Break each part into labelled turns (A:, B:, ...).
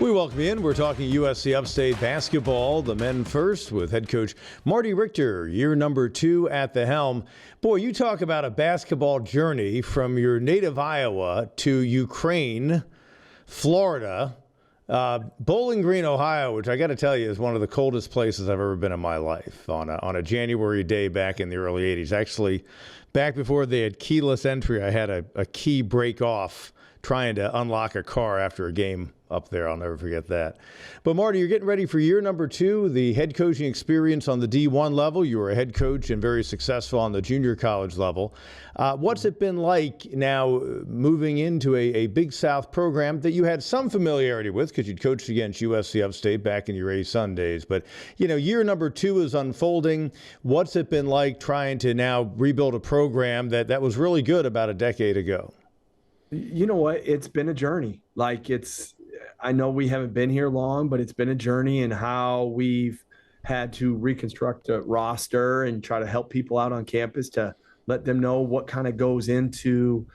A: We welcome you in. We're talking USC Upstate basketball, the men first, with head coach Marty Richter, year number 2 at the helm. Boy, you talk about a basketball journey from your native Iowa to Ukraine, Florida, Bowling Green, Ohio, which I got to tell you is one of the coldest places I've ever been in my life on a January day back in the early 80s. Actually, back before they had keyless entry, I had a key break off trying to unlock a car after a game up there. I'll never forget that. But Marty, you're getting ready for year number 2, the head coaching experience on the D1 level. You were a head coach and very successful on the junior college level. What's it been like now moving into a Big South program that you had some familiarity with because you'd coached against USC Upstate back in your A-Sun days? But, you know, year number 2 is unfolding. What's it been like trying to now rebuild a program that was really good about a decade ago?
B: You know what? It's been a journey. I know we haven't been here long, but it's been a journey in how we've had to reconstruct a roster and try to help people out on campus to let them know what kind of goes into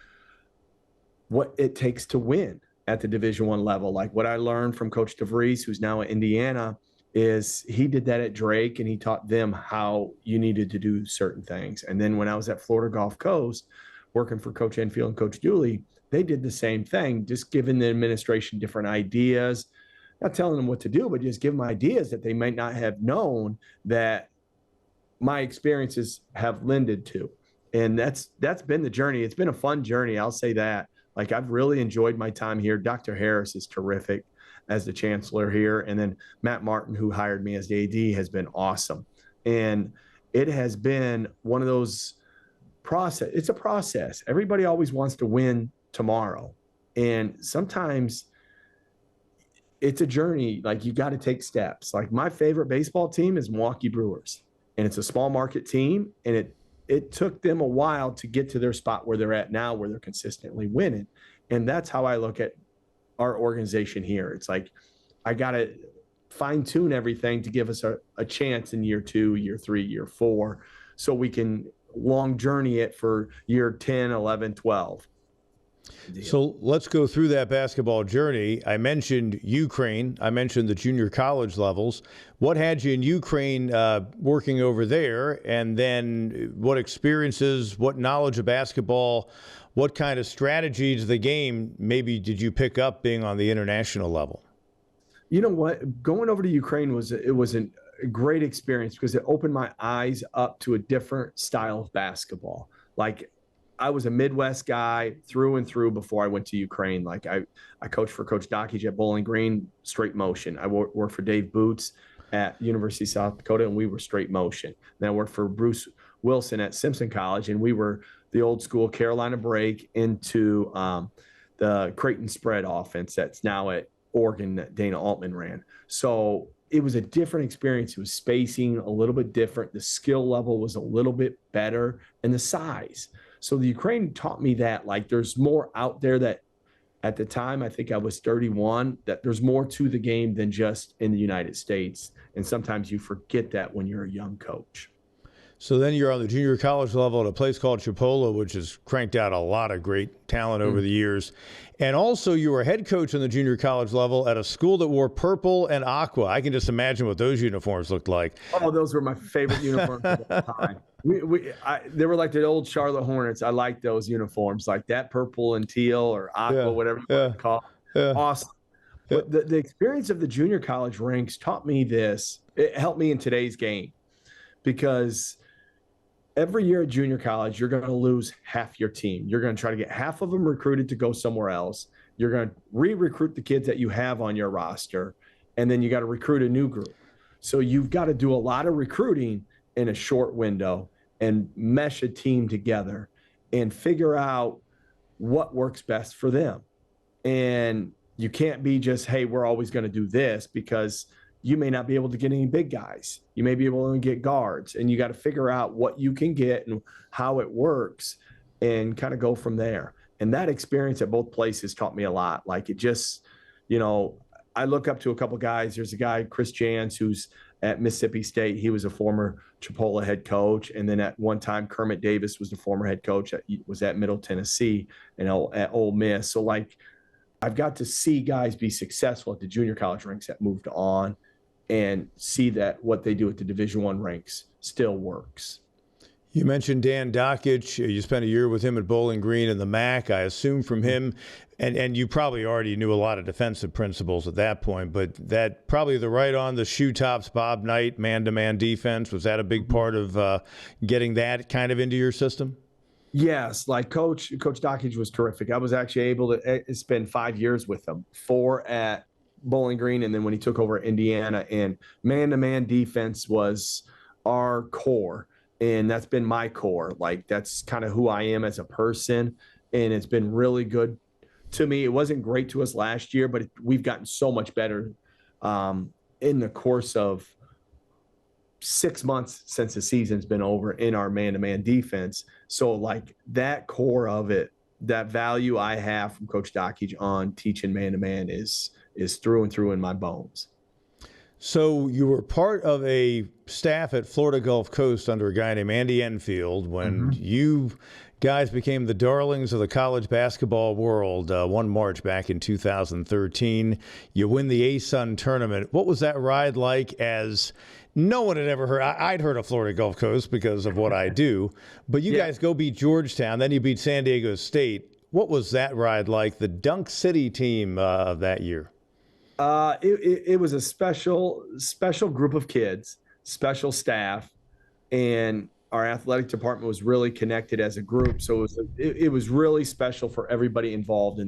B: what it takes to win at the Division I level. Like what I learned from Coach DeVries, who's now at Indiana, is he did that at Drake and he taught them how you needed to do certain things. And then when I was at Florida Gulf Coast, working for Coach Enfield and Coach Dooley, they did the same thing, just giving the administration different ideas, not telling them what to do, but just give them ideas that they might not have known that my experiences have lended to. And that's been the journey. It's been a fun journey. I'll say that. Like, I've really enjoyed my time here. Dr. Harris is terrific as the chancellor here. And then Matt Martin, who hired me as the AD, has been awesome. And it has been one of those process. It's a process. Everybody always wants to win tomorrow. And sometimes it's a journey. Like, you got to take steps. Like, my favorite baseball team is Milwaukee Brewers, and it's a small market team. And it took them a while to get to their spot where they're at now, where they're consistently winning. And that's how I look at our organization here. It's like, I got to fine tune everything to give us a chance in year 2, year 3, year 4, so we can long journey it for year 10, 11, 12.
A: So let's go through that basketball journey. I mentioned Ukraine. I mentioned the junior college levels. What had you in Ukraine working over there? And then what experiences, what knowledge of basketball, what kind of strategy to the game maybe did you pick up being on the international level?
B: You know what? Going over to Ukraine was a great experience because it opened my eyes up to a different style of basketball. Like, I was a Midwest guy through and through before I went to Ukraine. Like, I coached for Coach Dockage at Bowling Green, straight motion. I worked for Dave Boots at University of South Dakota, and we were straight motion. Then I worked for Bruce Wilson at Simpson College, and we were the old school Carolina break into the Creighton spread offense that's now at Oregon that Dana Altman ran. So it was a different experience. It was spacing a little bit different. The skill level was a little bit better, and the size. So the Ukraine taught me that, like, there's more out there that at the time, I think I was 31, that there's more to the game than just in the United States. And sometimes you forget that when you're a young coach.
A: So then you're on the junior college level at a place called Chipola, which has cranked out a lot of great talent over the years. And also you were head coach on the junior college level at a school that wore purple and aqua. I can just imagine what those uniforms looked like.
B: Oh, those were my favorite uniforms of all time. They were like the old Charlotte Hornets. I liked those uniforms, like that purple and teal or aqua, whatever you want to call it. Yeah. Awesome. But the experience of the junior college ranks taught me this. It helped me in today's game because every year at junior college, you're going to lose half your team. You're going to try to get half of them recruited to go somewhere else. You're going to re-recruit the kids that you have on your roster, and then you got to recruit a new group. So you've got to do a lot of recruiting in a short window and mesh a team together and figure out what works best for them. And you can't be just, hey, we're always going to do this, because you may not be able to get any big guys. You may be able to get guards, and you got to figure out what you can get and how it works and kind of go from there. And that experience at both places taught me a lot. Like, it just, you know, I look up to a couple guys. There's a guy, Chris Jans, who's at Mississippi State. He was a former Chipola head coach. And then at one time, Kermit Davis was the former head coach was at Middle Tennessee and at Ole Miss. So, like, I've got to see guys be successful at the junior college ranks that moved on, and see that what they do at the Division I ranks still works.
A: You mentioned Dan Dockich. You spent a year with him at Bowling Green in the MAC. I assume from him, and you probably already knew a lot of defensive principles at that point, but that probably the right on the shoe tops, Bob Knight, man-to-man defense, was that a big part of getting that kind of into your system?
B: Yes, like Coach Dockage was terrific. I was actually able to spend 5 years with him, 4 at Bowling Green, and then when he took over Indiana. And man-to-man defense was our core, and that's been my core. Like, that's kind of who I am as a person, and it's been really good to me. It wasn't great to us last year, but we've gotten so much better in the course of 6 months since the season's been over in our man-to-man defense. So, like, that core of it, that value I have from Coach Dockage on teaching man-to-man is through and through in my bones.
A: So you were part of a staff at Florida Gulf Coast under a guy named Andy Enfield when you guys became the darlings of the college basketball world one March back in 2013. You win the ASUN tournament. What was that ride like? As no one had ever heard. I'd heard of Florida Gulf Coast because of what I do, but you guys go beat Georgetown, then you beat San Diego State. What was that ride like, the Dunk City team of that year?
B: It was a special group of kids, special staff, and our athletic department was really connected as a group. So it was really special for everybody involved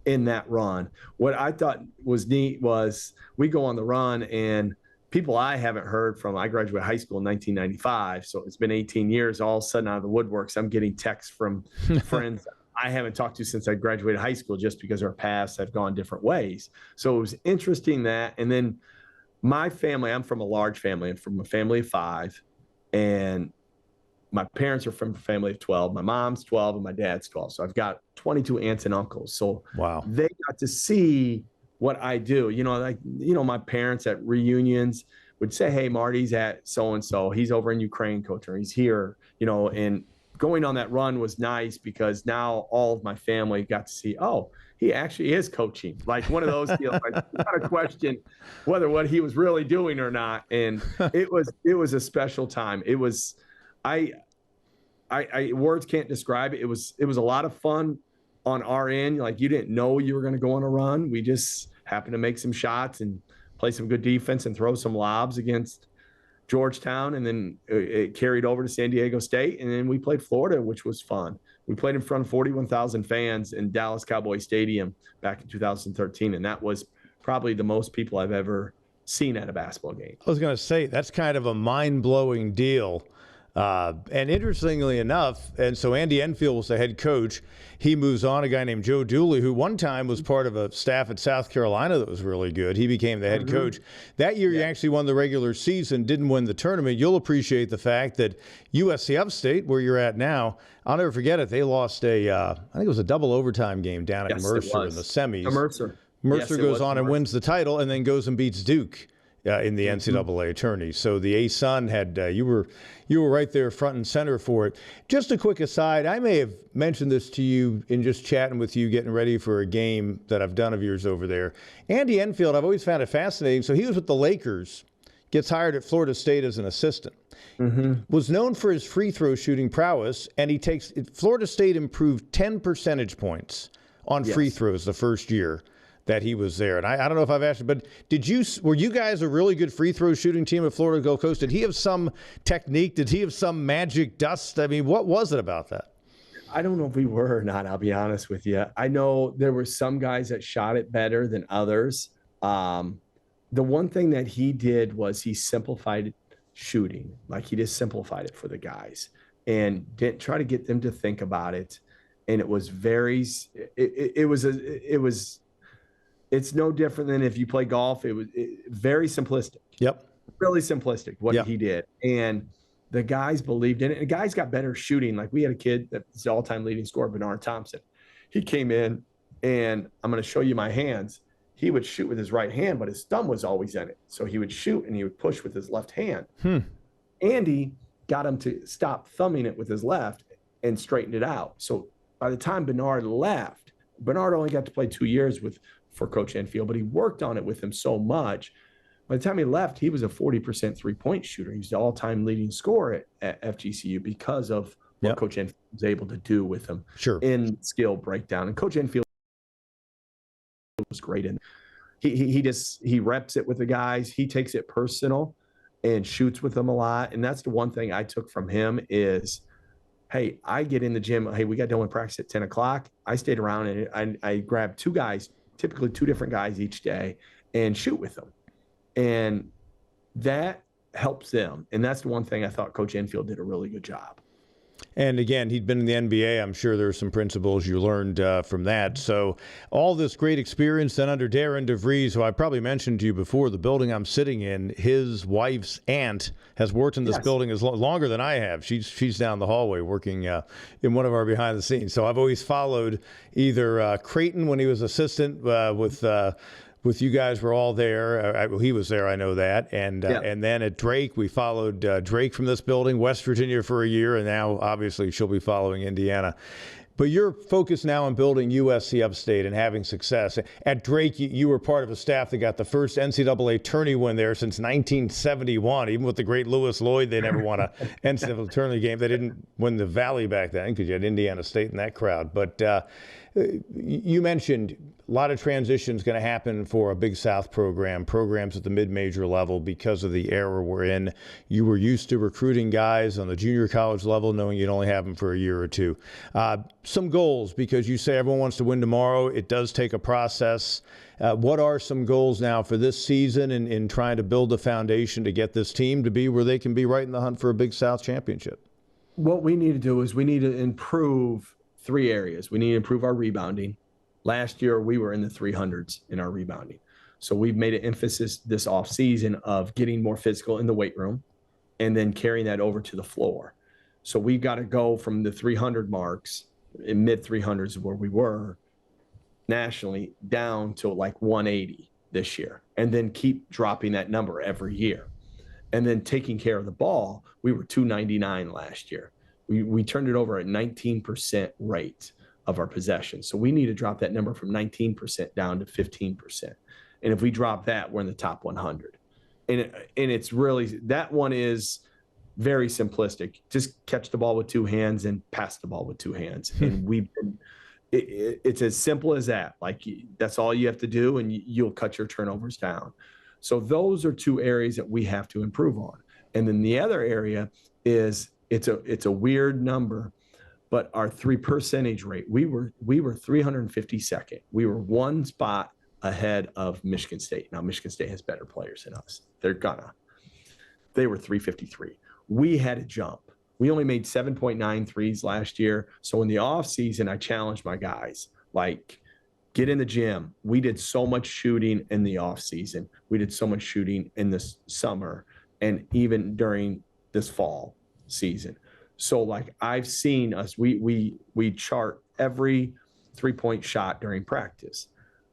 B: in that run. What I thought was neat was we go on the run, and people I haven't heard from. I graduated high school in 1995, so it's been 18 years. All of a sudden, out of the woodworks, I'm getting texts from friends I haven't talked to since I graduated high school, just because our paths have gone different ways. So it was interesting that. And then my family, I'm from a large family. I'm from a family of 5, and my parents are from a family of 12. My mom's 12 and my dad's 12. So I've got 22 aunts and uncles. So
A: wow,
B: they got to see what I do. My parents at reunions would say, "Hey, Marty's at so-and-so. He's over in Ukraine coaching, or he's here," and going on that run was nice because now all of my family got to see, oh, he actually is coaching. Like, one of those deals, like, not a question whether what he was really doing or not. And it was a special time. It was, I words can't describe it. It was a lot of fun on our end. Like, you didn't know you were going to go on a run. We just happened to make some shots and play some good defense and throw some lobs against Georgetown, and then it carried over to San Diego State, and then we played Florida, which was fun. We played in front of 41,000 fans in Dallas Cowboy Stadium back in 2013, and that was probably the most people I've ever seen at a basketball game.
A: I was going to say, that's kind of a mind-blowing deal. And interestingly enough, and so Andy Enfield was the head coach. He moves on, a guy named Joe Dooley, who one time was part of a staff at South Carolina that was really good. He became the head coach. That year, you actually won the regular season, didn't win the tournament. You'll appreciate the fact that USC Upstate, where you're at now, I'll never forget it. They lost I think it was a double overtime game down at Mercer in the semis. Mercer goes on and wins the title, and then goes and beats Duke in the NCAA tourney. So the ASUN had you were right there front and center for it. Just a quick aside, I may have mentioned this to you in just chatting with you, getting ready for a game that I've done of yours over there. Andy Enfield, I've always found it fascinating. So he was with the Lakers, gets hired at Florida State as an assistant. Was known for his free throw shooting prowess, and Florida State improved 10 percentage points on free throws the first year that he was there. And I don't know if I've asked you, but were you guys a really good free throw shooting team at Florida Gulf Coast? Did he have some technique? Did he have some magic dust? I mean, what was it about that?
B: I don't know if we were or not, I'll be honest with you. I know there were some guys that shot it better than others. The one thing that he did was he simplified shooting. Like, he just simplified it for the guys and didn't try to get them to think about it. And it was it's no different than if you play golf. It was very simplistic.
A: Yep.
B: Really simplistic what he did. And the guys believed in it. And the guys got better shooting. Like, we had a kid that's the all-time leading scorer, Bernard Thompson. He came in, and I'm going to show you my hands. He would shoot with his right hand, but his thumb was always in it. So he would shoot, and he would push with his left hand. Andy got him to stop thumbing it with his left and straightened it out. So by the time Bernard left, Bernard only got to play 2 years for Coach Enfield, but he worked on it with him so much. By the time he left, he was a 40% three-point shooter. He was the all-time leading scorer at FGCU because of what Coach Enfield was able to do with him in skill breakdown. And Coach Enfield was great in he reps it with the guys. He takes it personal and shoots with them a lot. And that's the one thing I took from him is, hey, I get in the gym. Hey, we got done with practice at 10 o'clock. I stayed around and I grabbed 2 guys, typically 2 different guys each day, and shoot with them. And that helps them. And that's the one thing I thought Coach Enfield did a really good job.
A: And again, he'd been in the NBA. I'm sure there's some principles you learned from that. So all this great experience then under Darren DeVries, who I probably mentioned to you before, the building I'm sitting in, his wife's aunt has worked in this building longer than I have. She's down the hallway working in one of our behind the scenes. So I've always followed either Creighton when he was assistant with you guys were all there. He was there, I know that. And then at Drake, we followed Drake from this building, West Virginia for a year, and now obviously she'll be following Indiana. But you're focused now on building USC Upstate and having success. At Drake, you were part of a staff that got the first NCAA tourney win there since 1971. Even with the great Lewis Lloyd, they never won a NCAA tourney game. They didn't win the Valley back then because you had Indiana State in that crowd. But you mentioned a lot of transitions going to happen for a Big South programs at the mid-major level because of the era we're in. You were used to recruiting guys on the junior college level, knowing you'd only have them for a year or two. Some goals, because you say everyone wants to win tomorrow. It does take a process. What are some goals now for this season in trying to build the foundation to get this team to be where they can be right in the hunt for a Big South championship?
B: What we need to do is we need to improve 3 areas. We need to improve our rebounding. Last year, we were in the 300s in our rebounding. So we've made an emphasis this offseason of getting more physical in the weight room and then carrying that over to the floor. So we've got to go from the 300 marks, in mid 300s where we were nationally, down to like 180 this year, and then keep dropping that number every year. And then taking care of the ball, we were 299 last year. We turned it over at 19% rate of our possession. So we need to drop that number from 19% down to 15%. And if we drop that, we're in the top 100. And it's really, that one is very simplistic. Just catch the ball with 2 hands and pass the ball with 2 hands. And it's as simple as that. Like, that's all you have to do, and you'll cut your turnovers down. So those are 2 areas that we have to improve on. And then the other area is, it's a weird number, but our 3% rate, we were 352nd. We were 1 spot ahead of Michigan State. Now, Michigan State has better players than us. They were 353. We had to jump. We only made 7.9 threes last year. So in the offseason, I challenged my guys, like, get in the gym. We did so much shooting in the offseason. We did so much shooting in this summer and even during this fall season. So like, I've seen us, we chart every 3-point shot during practice,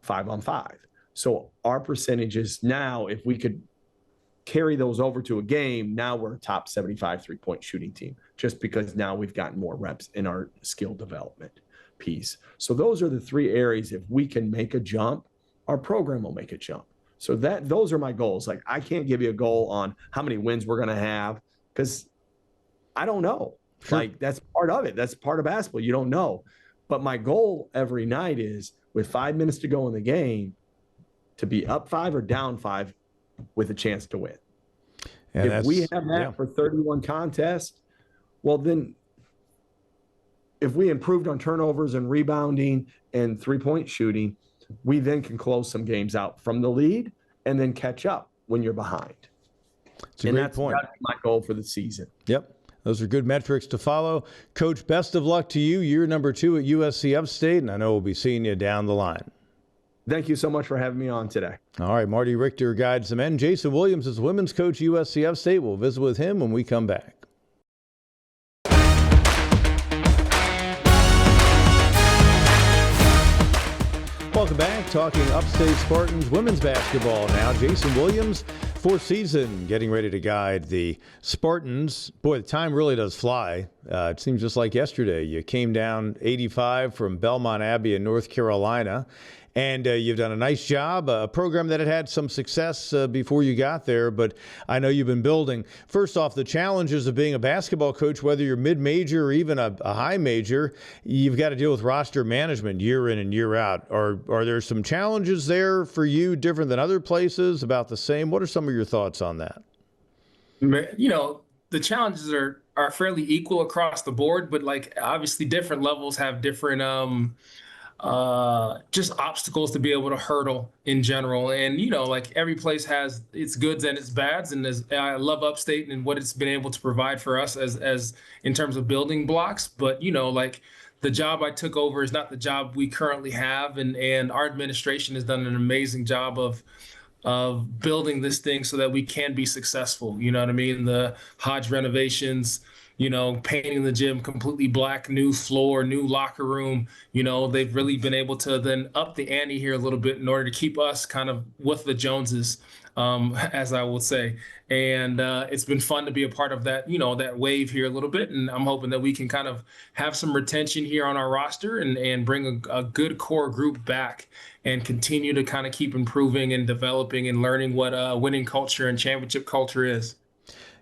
B: 5-on-5. So our percentages now, if we could carry those over to a game, now we're a top 75 3-point shooting team, just because now we've gotten more reps in our skill development piece. So those are the 3 areas. If we can make a jump, our program will make a jump. So those are my goals. Like, I can't give you a goal on how many wins we're going to have, because I don't know. Sure. Like, that's part of it. That's part of basketball. You don't know. But my goal every night is, with 5 minutes to go in the game, to be up 5 or down 5 with a chance to win. And if we have that for 31 contests, well, then if we improved on turnovers and rebounding and 3-point shooting, we then can close some games out from the lead and then catch up when you're behind.
A: It's a great point.
B: That's my goal for the season.
A: Yep. Those are good metrics to follow. Coach, best of luck to you. Year number 2 at USC Upstate, and I know we'll be seeing you down the line.
B: Thank you so much for having me on today.
A: All right, Marty Richter guides the men. Jason Williams is women's coach, USC Upstate. We'll visit with him when we come back. Welcome back. Talking Upstate Spartans women's basketball now. Jason Williams Fourth season, getting ready to guide the Spartans. Boy, the time really does fly. It seems just like yesterday. You came down 85 from Belmont Abbey in North Carolina, and you've done a nice job, a program that had some success before you got there, but I know you've been building. First off, the challenges of being a basketball coach, whether you're mid-major or even a high major, you've got to deal with roster management year in and year out. Are there some challenges there for you different than other places, about the same? What are some of your thoughts on that?
C: The challenges are fairly equal across the board, but like obviously different levels have different just obstacles to be able to hurdle in general. And, like every place has its goods and its bads. And I love Upstate and what it's been able to provide for us as in terms of building blocks. But, like the job I took over is not the job we currently have. And our administration has done an amazing job of building this thing so that we can be successful. You know what I mean? The Hodge renovations, painting the gym completely black, new floor, new locker room. They've really been able to then up the ante here a little bit in order to keep us kind of with the Joneses, as I would say. And it's been fun to be a part of that, that wave here a little bit. And I'm hoping that we can kind of have some retention here on our roster and bring a good core group back and continue to kind of keep improving and developing and learning what winning culture and championship culture is.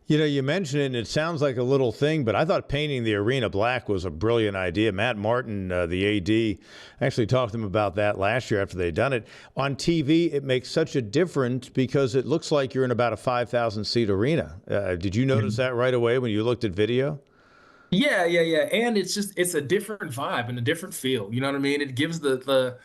A: You mentioned it, and it sounds like a little thing, but I thought painting the arena black was a brilliant idea. Matt Martin, the AD, actually talked to him about that last year after they'd done it. On TV, it makes such a difference because it looks like you're in about a 5,000-seat arena. Did you notice that right away when you looked at video?
C: Yeah. And it's a different vibe and a different feel. You know what I mean? It gives the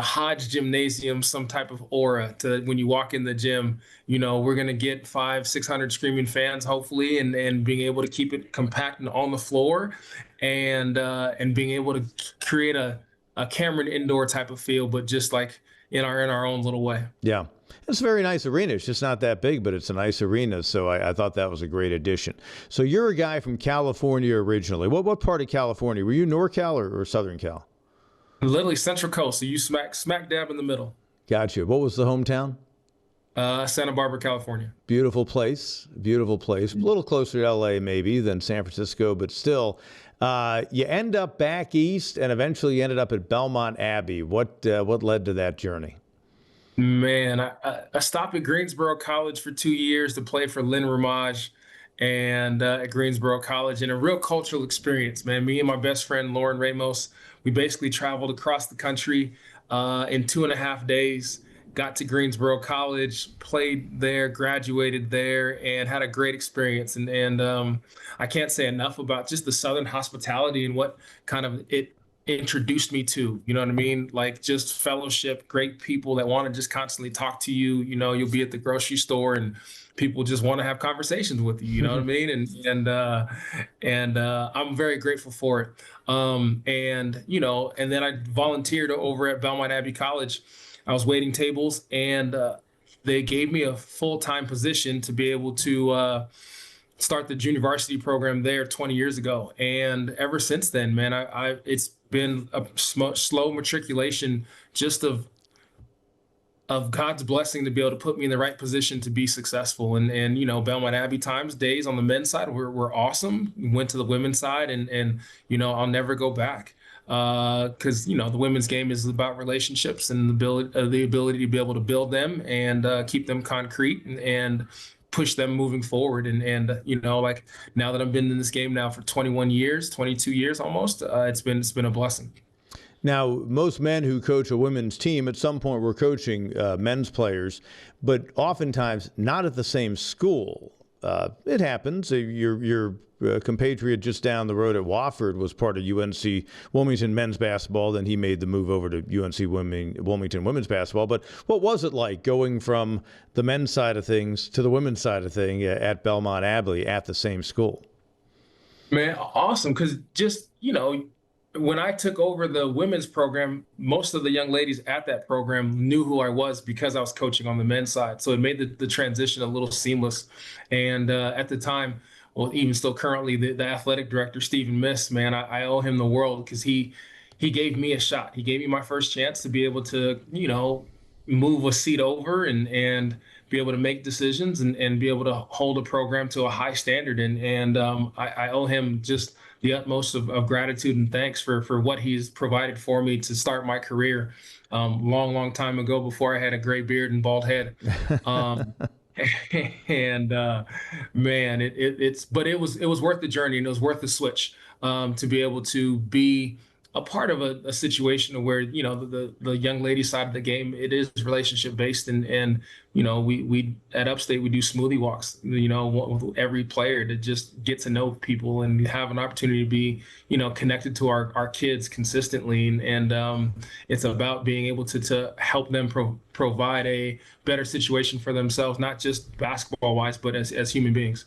C: Hodge Gymnasium some type of aura to when you walk in the gym. We're going to get 500-600 screaming fans, hopefully, and being able to keep it compact and on the floor and being able to create a Cameron indoor type of feel, but just like in our own little way.
A: Yeah. It's a very nice arena. It's just not that big, but it's a nice arena. So I thought that was a great addition. So you're a guy from California originally. What part of California? Were you NorCal or Southern Cal?
C: Literally Central Coast. So you smack dab in the middle.
A: Gotcha. What was the hometown?
C: Santa Barbara, California.
A: Beautiful place. Beautiful place. A little closer to LA maybe than San Francisco, but still. You end up back east and eventually you ended up at Belmont Abbey. What led to that journey?
C: Man, I stopped at Greensboro College for 2 years to play for Lynn Ramage and at Greensboro College, and a real cultural experience, man. Me and my best friend, Lauren Ramos, we basically traveled across the country in 2.5 days, got to Greensboro College, played there, graduated there, and had a great experience. And I can't say enough about just the Southern hospitality and what kind of it introduced me to, you know what I mean? Like just fellowship, great people that want to just constantly talk to you. You'll be at the grocery store and people just want to have conversations with you, you know what I mean? And I'm very grateful for it. And then I volunteered over at Belmont Abbey College. I was waiting tables, and they gave me a full-time position to be able to start the junior varsity program there 20 years ago. And ever since then, man, it's been a slow matriculation just of God's blessing to be able to put me in the right position to be successful. And Belmont Abbey days on the men's side were awesome. We went to the women's side and I'll never go back. Because the women's game is about relationships and the ability to be able to build them and keep them concrete and push them moving forward. And like now that I've been in this game now for 21 years, 22 years almost, it's been a blessing.
A: Now, most men who coach a women's team at some point were coaching men's players, but oftentimes not at the same school. It happens. Your compatriot just down the road at Wofford was part of UNC Wilmington men's basketball. Then he made the move over to UNC Wilmington women's basketball. But what was it like going from the men's side of things to the women's side of things at Belmont Abbey at the same school?
C: Man, awesome. Because just, when I took over the women's program, most of the young ladies at that program knew who I was because I was coaching on the men's side. So it made the transition a little seamless. And at the time, well, even still currently, the athletic director, Stephen Miss, man, I owe him the world because he gave me a shot. He gave me my first chance to be able to, move a seat over and be able to make decisions and be able to hold a program to a high standard. And I owe him just the utmost of gratitude and thanks for what he's provided for me to start my career long time ago, before I had a gray beard and bald head. Um, and man, but it was worth the journey, and it was worth the switch, to be able to be a part of a situation where, the young lady side of the game, it is relationship based. And we at Upstate, we do smoothie walks, with every player, to just get to know people and have an opportunity to be, connected to our kids consistently. And it's about being able to help them provide a better situation for themselves, not just basketball wise, but as human beings.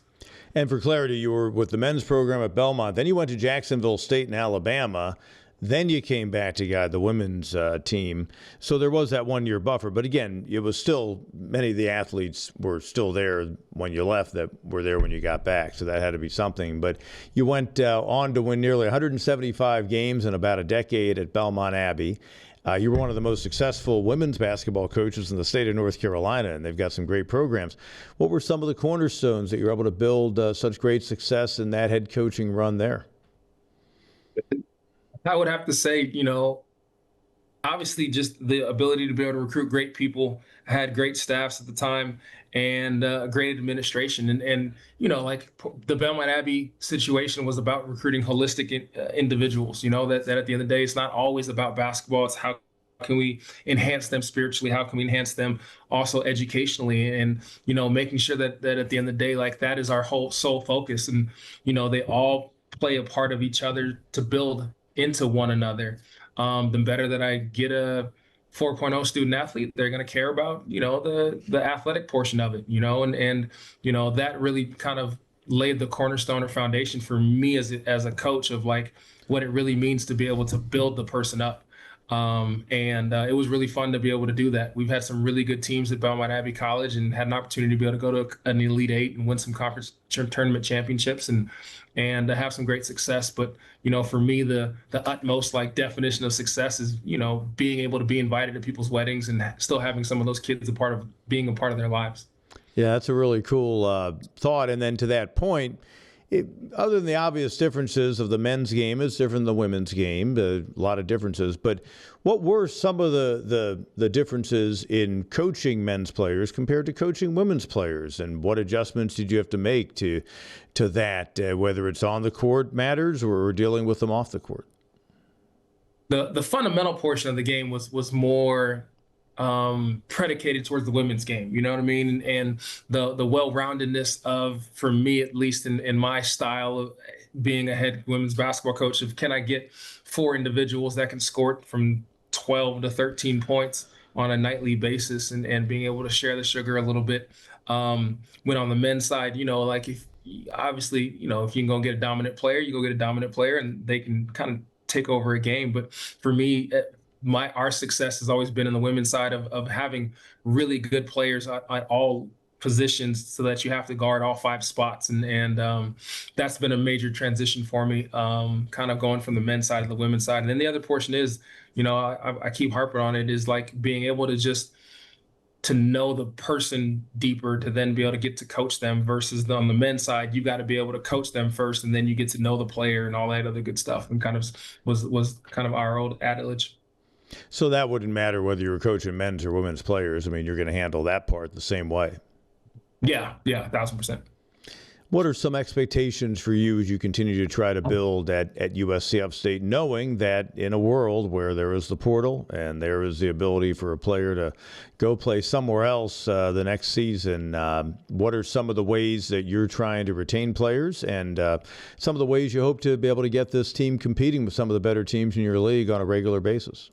A: And for clarity, you were with the men's program at Belmont. Then you went to Jacksonville State in Alabama. Then you came back to guide the women's team. So there was that 1 year buffer. But again, it was still, many of the athletes were still there when you left that were there when you got back. So that had to be something. But you went on to win nearly 175 games in about a decade at Belmont Abbey. You were one of the most successful women's basketball coaches in the state of North Carolina, and they've got some great programs. What were some of the cornerstones that you were able to build such great success in that head coaching run there?
C: I would have to say, obviously just the ability to be able to recruit great people. I had great staffs at the time, and great administration. And like the Belmont Abbey situation was about recruiting holistic individuals, that at the end of the day, it's not always about basketball. It's how can we enhance them spiritually? How can we enhance them also educationally? And, making sure that at the end of the day, like, that is our whole sole focus. And, they all play a part of each other to build into one another. The better that I get a 4.0 student athlete, they're going to care about, the athletic portion of it, and that really kind of laid the cornerstone or foundation for me as a coach of like what it really means to be able to build the person up. And it was really fun to be able to do that. We've had some really good teams at Belmont Abbey College, and had an opportunity to be able to go to an Elite Eight and win some conference tournament championships and have some great success. But, for me, the utmost definition of success is, being able to be invited to people's weddings and still having some of those kids being a part of their lives.
A: Yeah, that's a really cool thought. And then to that point, other than the obvious differences of the men's game is different than the women's game, a lot of differences. But what were some of the differences in coaching men's players compared to coaching women's players? And what adjustments did you have to make to that, whether it's on the court matters or dealing with them off the court?
C: The fundamental portion of the game was more predicated towards the women's game, you know what I mean? And the well-roundedness of, for me, at least in my style of being a head women's basketball coach, of can I get 4 individuals that can score from 12 to 13 points on a nightly basis, and being able to share the sugar a little bit. When on the men's side, if obviously, if you can go get a dominant player, you go get a dominant player and they can kind of take over a game. But for me, our success has always been in the women's side of having really good players at all positions, so that you have to guard all 5 spots. And that's been a major transition for me, kind of going from the men's side to the women's side. And then the other portion is, I keep harping on it, is like being able to just to know the person deeper, to then be able to get to coach them, versus on the men's side, you've got to be able to coach them first, and then you get to know the player and all that other good stuff. And kind of was kind of our old adage.
A: So that wouldn't matter whether you were coaching men's or women's players. I mean, you're going to handle that part the same way.
C: Yeah, 1,000%.
A: What are some expectations for you as you continue to try to build at USC Upstate, knowing that in a world where there is the portal and there is the ability for a player to go play somewhere else the next season, what are some of the ways that you're trying to retain players, and some of the ways you hope to be able to get this team competing with some of the better teams in your league on a regular basis?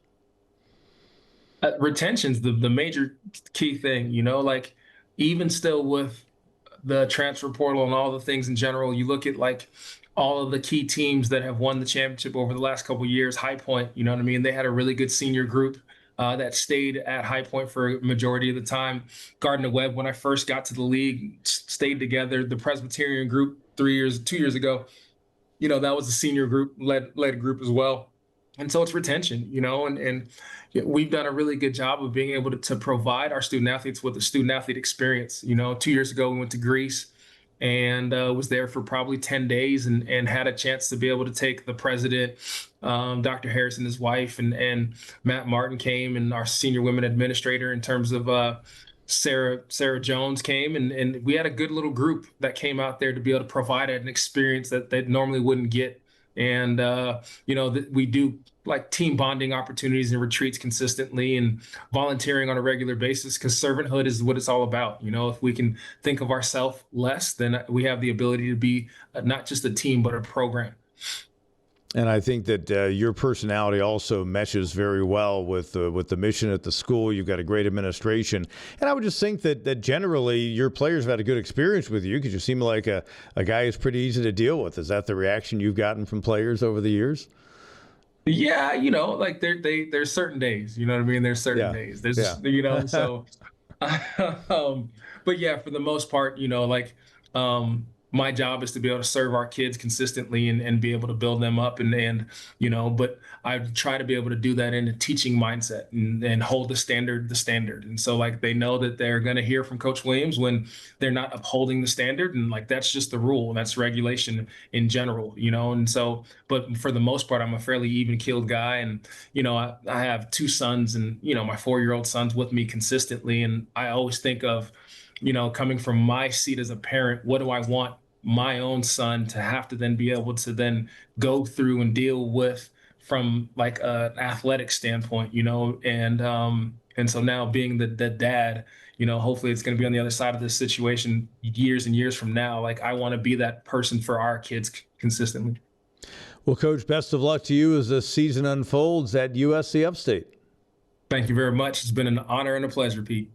C: Retention's the major key thing, even still with the transfer portal and all the things in general, you look at all of the key teams that have won the championship over the last couple of years. High Point, you know what I mean? They had a really good senior group that stayed at High Point for a majority of the time. Gardner Webb, when I first got to the league, stayed together. The Presbyterian group 2 years ago, that was a senior group, led group as well. And so it's retention, and we've done a really good job of being able to provide our student athletes with a student athlete experience. 2 years ago, we went to Greece and was there for probably 10 days and had a chance to be able to take the president, Dr. Harris and his wife, and Matt Martin came, and our senior women administrator in terms of Sarah Jones came, and we had a good little group that came out there to be able to provide an experience that they normally wouldn't get. And we do like team bonding opportunities and retreats consistently, and volunteering on a regular basis, because servanthood is what it's all about. If we can think of ourselves less, then we have the ability to be not just a team but a program.
A: And I think that your personality also meshes very well with the mission at the school. You've got a great administration. And I would just think that generally your players have had a good experience with you, because you seem like a guy who's pretty easy to deal with. Is that the reaction you've gotten from players over the years?
C: Yeah, like there's certain days, you know what I mean? There's certain days. There's, so, but yeah, for the most part, my job is to be able to serve our kids consistently and be able to build them up but I try to be able to do that in a teaching mindset and hold the standard. And so like they know that they're going to hear from Coach Williams when they're not upholding the standard, and like that's just the rule, and that's regulation in general, and so, but for the most part, I'm a fairly even-keeled guy, and I have two sons, and my 4-year-old son's with me consistently, and I always think of coming from my seat as a parent, what do I want my own son to have to then be able to then go through and deal with from like an athletic standpoint, and so now being the dad, hopefully it's going to be on the other side of this situation years and years from now. Like I want to be that person for our kids consistently.
A: Well, Coach, best of luck to you as the season unfolds at USC Upstate.
C: Thank you very much. It's been an honor and a pleasure, Pete.